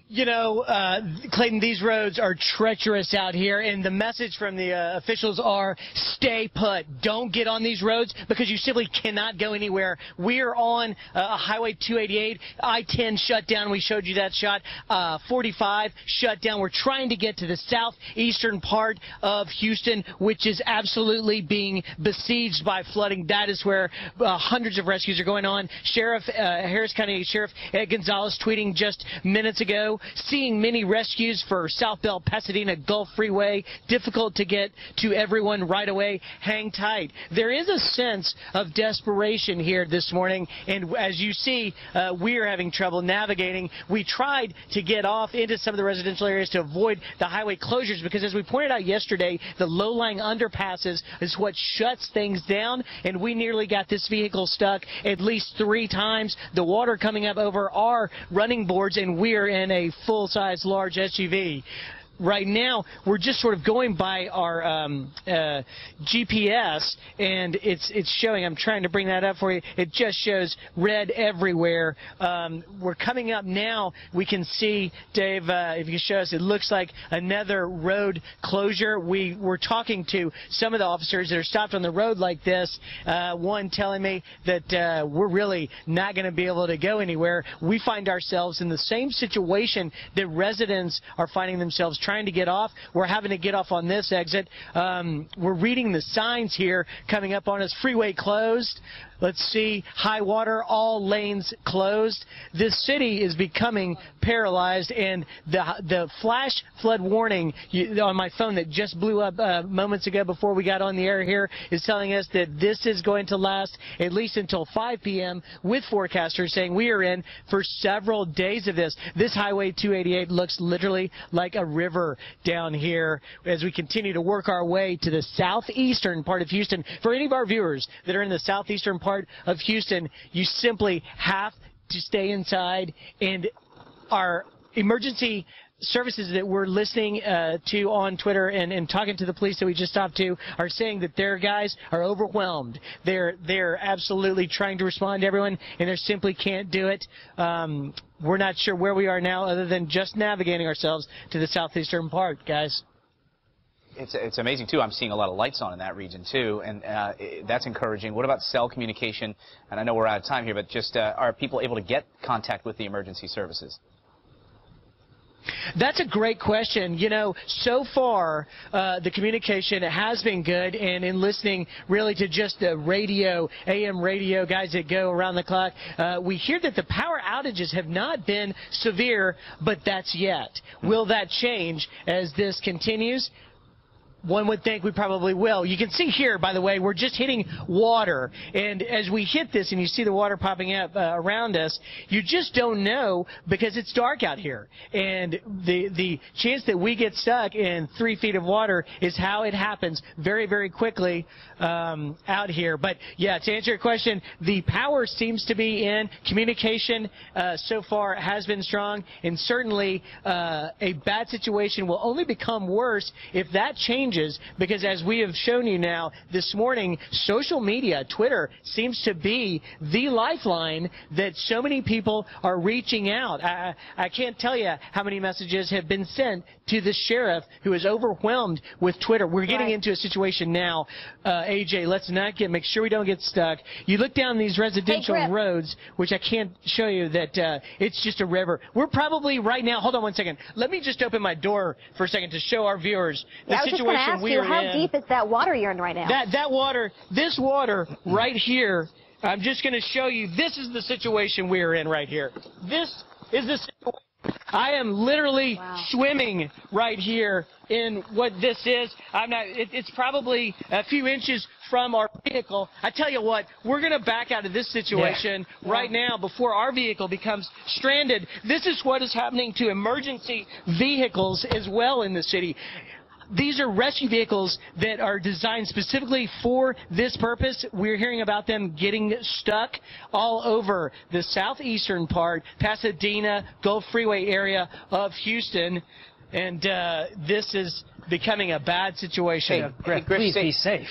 You know, Clayton, these roads are treacherous out here, and the message from the officials are stay put. Don't get on these roads because you simply cannot go anywhere. We're on Highway 288, I-10 shut down. We showed you that shot. 45 shut down. We're trying to get to the southeastern part of Houston, which is absolutely being besieged by flooding. That is where hundreds of rescues are going on. Harris County Sheriff Ed Gonzalez tweeting just minutes ago, seeing many rescues for South Bell, Pasadena, Gulf Freeway. Difficult to get to everyone right away. Hang tight. There is a sense of desperation here this morning, and as you see, we are having trouble navigating. We tried to get off into some of the residential areas to avoid the highway closures because, as we pointed out yesterday, the low-lying underpasses is what shuts things down, and we nearly got this vehicle stuck at least 3 times. The water coming up over our running boards, and we're in a full-size large SUV. Right now, we're just sort of going by our GPS, and it's showing. I'm trying to bring that up for you. It just shows red everywhere. We're coming up now. We can see, Dave, if you can show us, it looks like another road closure. We're talking to some of the officers that are stopped on the road like this, one telling me that we're really not going to be able to go anywhere. We find ourselves in the same situation that residents are finding themselves trying to get off. We're having to get off on this exit. We're reading the signs here coming up on us. Freeway closed. Let's see. High water, all lanes closed. This city is becoming paralyzed, and the flash flood warning on my phone that just blew up moments ago before we got on the air here is telling us that this is going to last at least until 5 p.m. with forecasters saying we are in for several days of this. This Highway 288 looks literally like a river down here as we continue to work our way to the southeastern part of Houston. For any of our viewers that are in the southeastern part of Houston, you simply have to stay inside, and our emergency services that we're listening to on Twitter and talking to the police that we just talked to are saying that their guys are overwhelmed. They're absolutely trying to respond to everyone, and they simply can't do it. We're not sure where we are now other than just navigating ourselves to the southeastern part, guys. It's amazing, too. I'm seeing a lot of lights on in that region, too, and that's encouraging. What about cell communication? And I know we're out of time here, but just are people able to get contact with the emergency services? That's a great question. You know, so far, the communication has been good, and in listening really to just the radio, AM radio guys that go around the clock, we hear that the power outages have not been severe, but that's yet. Will that change as this continues? One would think we probably will. You can see here, by the way, we're just hitting water. And as we hit this and you see the water popping up around us, you just don't know because it's dark out here. And the chance that we get stuck in 3 feet of water is how it happens very, very quickly out here. But, yeah, to answer your question, the power seems to be in. Communication so far has been strong. And certainly a bad situation will only become worse if that changes. Because as we have shown you now this morning, social media, Twitter, seems to be the lifeline that so many people are reaching out. I can't tell you how many messages have been sent to the sheriff who is overwhelmed with Twitter. We're getting into a situation now, AJ, let's not make sure we don't get stuck. You look down these residential roads, which I can't show you that it's just a river. We're probably right now, hold on one second. Let me just open my door for a second to show our viewers the situation. Ask you, how deep is that water you're in right now? That water, this water right here, I'm just going to show you, this is the situation we're in right here. This is the situation. I am literally swimming right here in what this is. It's probably a few inches from our vehicle. I tell you what, we're going to back out of this situation right now before our vehicle becomes stranded. This is what is happening to emergency vehicles as well in the city. These are rescue vehicles that are designed specifically for this purpose. We're hearing about them getting stuck all over the southeastern part, Pasadena, Gulf Freeway area of Houston. And this is becoming a bad situation. Hey, Griff, please be safe.